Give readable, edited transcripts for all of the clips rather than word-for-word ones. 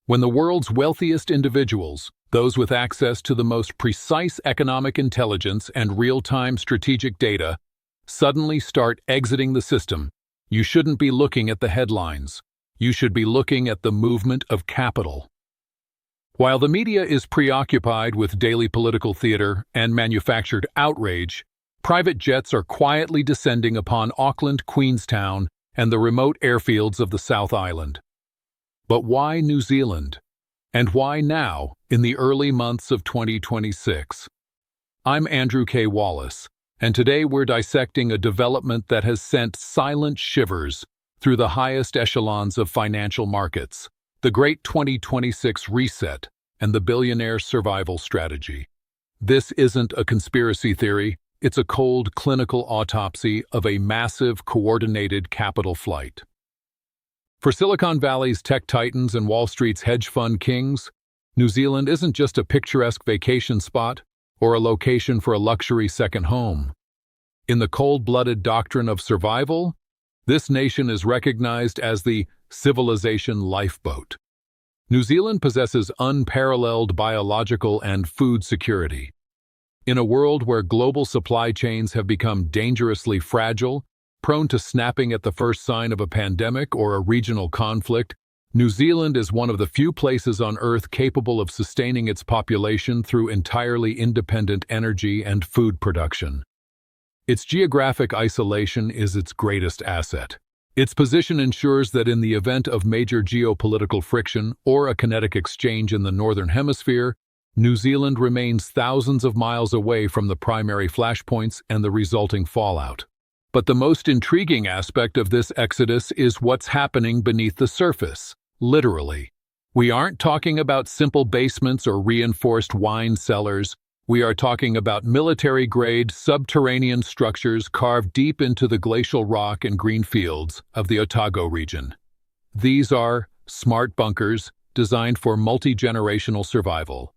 When the world's wealthiest individuals, those with access to the most precise economic intelligence and real-time strategic data, suddenly start exiting the system, you shouldn't be looking at the headlines. You should be looking at the movement of capital. While the media is preoccupied with daily political theater and manufactured outrage, private jets are quietly descending upon Auckland, Queenstown, and the remote airfields of the South Island. But why New Zealand? And why now, in the early months of 2026? I'm Andrew K. Wallace, and today we're dissecting a development that has sent silent shivers through the highest echelons of financial markets, the Great 2026 Reset and the Billionaire Survival Strategy. This isn't a conspiracy theory, it's a cold clinical autopsy of a massive coordinated capital flight. For Silicon Valley's tech titans and Wall Street's hedge fund kings, New Zealand isn't just a picturesque vacation spot or a location for a luxury second home. In the cold-blooded doctrine of survival, this nation is recognized as the civilization lifeboat. New Zealand possesses unparalleled biological and food security. In a world where global supply chains have become dangerously fragile, prone to snapping at the first sign of a pandemic or a regional conflict, New Zealand is one of the few places on Earth capable of sustaining its population through entirely independent energy and food production. Its geographic isolation is its greatest asset. Its position ensures that in the event of major geopolitical friction or a kinetic exchange in the Northern Hemisphere, New Zealand remains thousands of miles away from the primary flashpoints and the resulting fallout. But the most intriguing aspect of this exodus is what's happening beneath the surface, literally. We aren't talking about simple basements or reinforced wine cellars. We are talking about military-grade, subterranean structures carved deep into the glacial rock and green fields of the Otago region. These are smart bunkers designed for multi-generational survival.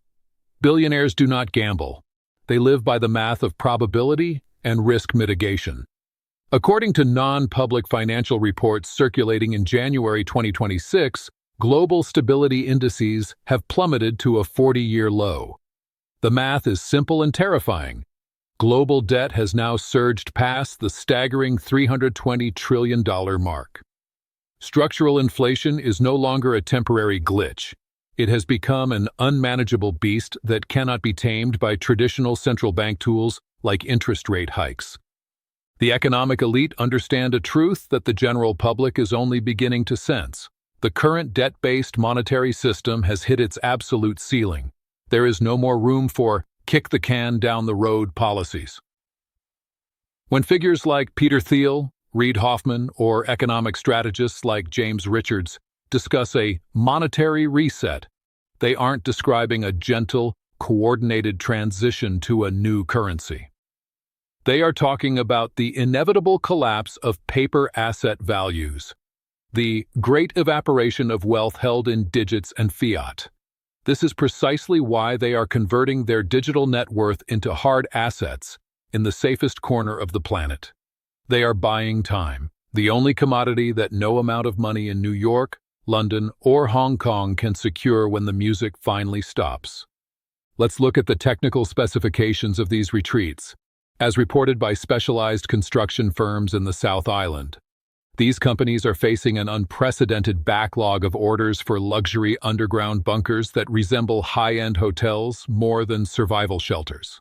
Billionaires do not gamble. They live by the math of probability and risk mitigation. According to non-public financial reports circulating in January 2026, global stability indices have plummeted to a 40-year low. The math is simple and terrifying. Global debt has now surged past the staggering $320 trillion mark. Structural inflation is no longer a temporary glitch. It has become an unmanageable beast that cannot be tamed by traditional central bank tools like interest rate hikes. The economic elite understand a truth that the general public is only beginning to sense. The current debt-based monetary system has hit its absolute ceiling. There is no more room for kick-the-can-down-the-road policies. When figures like Peter Thiel, Reid Hoffman, or economic strategists like James Richards discuss a monetary reset, they aren't describing a gentle, coordinated transition to a new currency. They are talking about the inevitable collapse of paper asset values, the great evaporation of wealth held in digits and fiat. This is precisely why they are converting their digital net worth into hard assets in the safest corner of the planet. They are buying time, the only commodity that no amount of money in New York, London, or Hong Kong can secure when the music finally stops. Let's look at the technical specifications of these retreats. As reported by specialized construction firms in the South Island, these companies are facing an unprecedented backlog of orders for luxury underground bunkers that resemble high-end hotels more than survival shelters.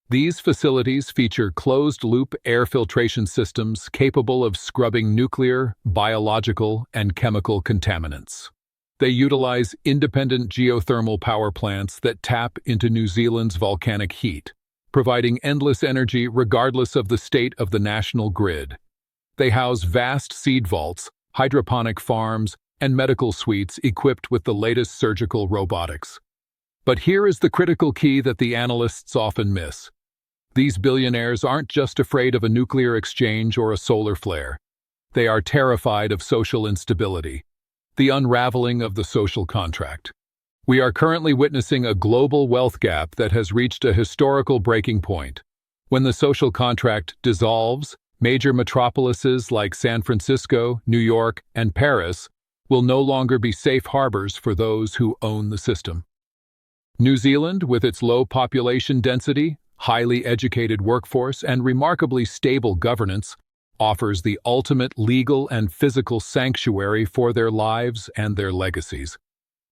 These facilities feature closed-loop air filtration systems capable of scrubbing nuclear, biological, and chemical contaminants. They utilize independent geothermal power plants that tap into New Zealand's volcanic heat, providing endless energy regardless of the state of the national grid. They house vast seed vaults, hydroponic farms, and medical suites equipped with the latest surgical robotics. But here is the critical key that the analysts often miss. These billionaires aren't just afraid of a nuclear exchange or a solar flare. They are terrified of social instability, the unraveling of the social contract. We are currently witnessing a global wealth gap that has reached a historical breaking point. When the social contract dissolves, major metropolises like San Francisco, New York, and Paris will no longer be safe harbors for those who own the system. New Zealand, with its low population density, highly educated workforce, and remarkably stable governance, offers the ultimate legal and physical sanctuary for their lives and their legacies.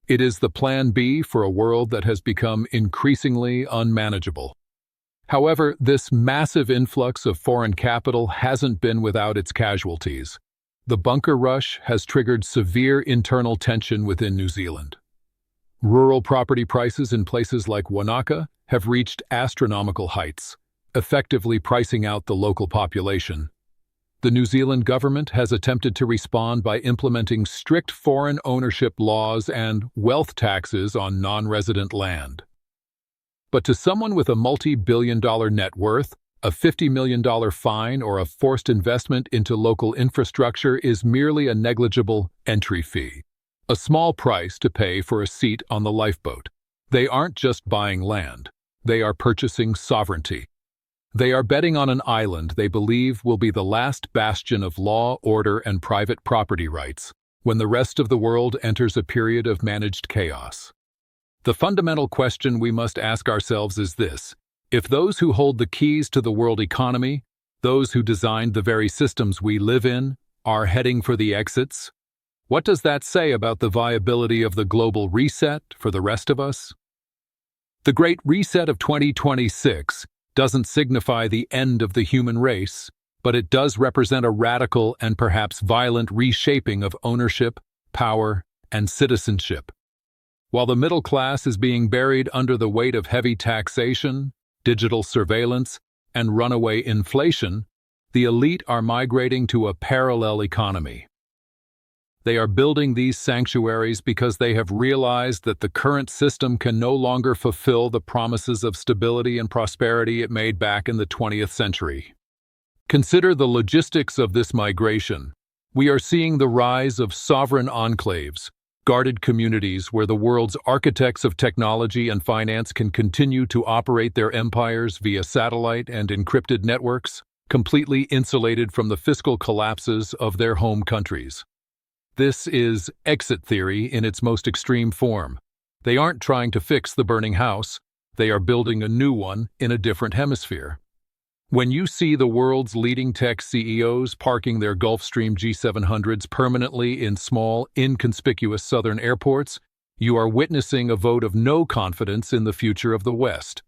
It is the plan B for a world that has become increasingly unmanageable. However, this massive influx of foreign capital hasn't been without its casualties. The bunker rush has triggered severe internal tension within New Zealand. Rural property prices in places like Wanaka have reached astronomical heights, effectively pricing out the local population. The New Zealand government has attempted to respond by implementing strict foreign ownership laws and wealth taxes on non-resident land. But to someone with a multi-billion-dollar net worth, a $50 million fine or a forced investment into local infrastructure is merely a negligible entry fee, a small price to pay for a seat on the lifeboat. They aren't just buying land, they are purchasing sovereignty. They are betting on an island they believe will be the last bastion of law, order, and private property rights when the rest of the world enters a period of managed chaos. The fundamental question we must ask ourselves is this: if those who hold the keys to the world economy, those who designed the very systems we live in, are heading for the exits, what does that say about the viability of the global reset for the rest of us? The Great Reset of 2026 doesn't signify the end of the human race, but it does represent a radical and perhaps violent reshaping of ownership, power, and citizenship. While the middle class is being buried under the weight of heavy taxation, digital surveillance, and runaway inflation, the elite are migrating to a parallel economy. They are building these sanctuaries because they have realized that the current system can no longer fulfill the promises of stability and prosperity it made back in the 20th century. Consider the logistics of this migration. We are seeing the rise of sovereign enclaves, guarded communities where the world's architects of technology and finance can continue to operate their empires via satellite and encrypted networks, completely insulated from the fiscal collapses of their home countries. This is exit theory in its most extreme form. They aren't trying to fix the burning house, they are building a new one in a different hemisphere. When you see the world's leading tech CEOs parking their Gulfstream G700s permanently in small, inconspicuous southern airports, you are witnessing a vote of no confidence in the future of the West.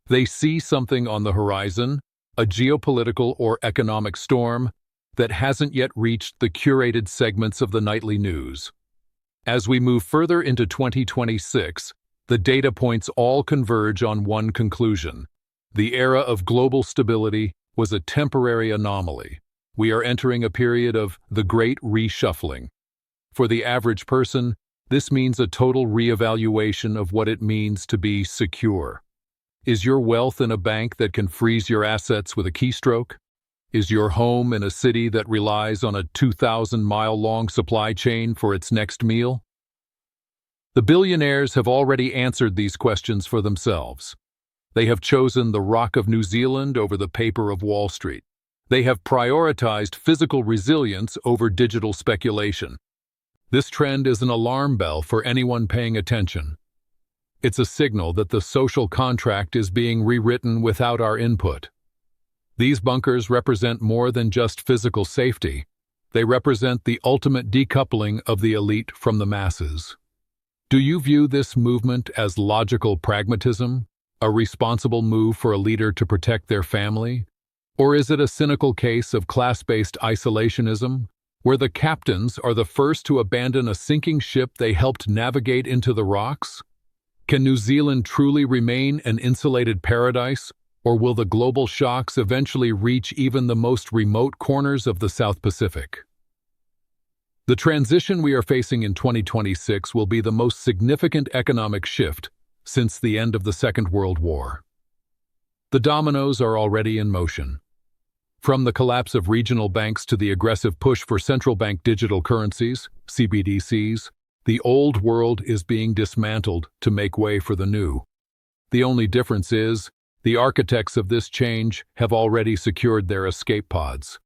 They see something on the horizon, a geopolitical or economic storm, that hasn't yet reached the curated segments of the nightly news. As we move further into 2026, the data points all converge on one conclusion. The era of global stability was a temporary anomaly. We are entering a period of the Great Reshuffling. For the average person, this means a total reevaluation of what it means to be secure. Is your wealth in a bank that can freeze your assets with a keystroke? Is your home in a city that relies on a 2,000-mile-long supply chain for its next meal? The billionaires have already answered these questions for themselves. They have chosen the Rock of New Zealand over the paper of Wall Street. They have prioritized physical resilience over digital speculation. This trend is an alarm bell for anyone paying attention. It's a signal that the social contract is being rewritten without our input. These bunkers represent more than just physical safety. They represent the ultimate decoupling of the elite from the masses. Do you view this movement as logical pragmatism, a responsible move for a leader to protect their family? Or is it a cynical case of class-based isolationism, where the captains are the first to abandon a sinking ship they helped navigate into the rocks? Can New Zealand truly remain an insulated paradise, or will the global shocks eventually reach even the most remote corners of the South Pacific? The transition we are facing in 2026 will be the most significant economic shift since the end of the Second World War. The dominoes are already in motion. From the collapse of regional banks to the aggressive push for central bank digital currencies, CBDCs, the old world is being dismantled to make way for the new. The only difference is, the architects of this change have already secured their escape pods.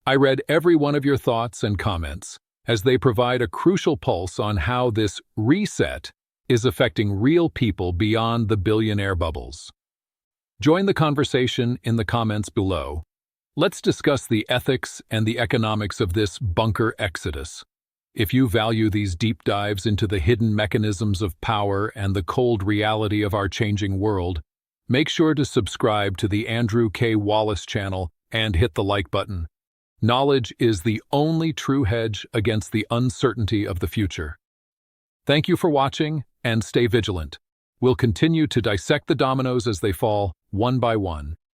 I read every one of your thoughts and comments, as they provide a crucial pulse on how this reset is affecting real people beyond the billionaire bubbles. Join the conversation in the comments below. Let's discuss the ethics and the economics of this bunker exodus. If you value these deep dives into the hidden mechanisms of power and the cold reality of our changing world, make sure to subscribe to the Andrew K. Wallace channel and hit the like button. Knowledge is the only true hedge against the uncertainty of the future. Thank you for watching, and stay vigilant. We'll continue to dissect the dominoes as they fall, one by one.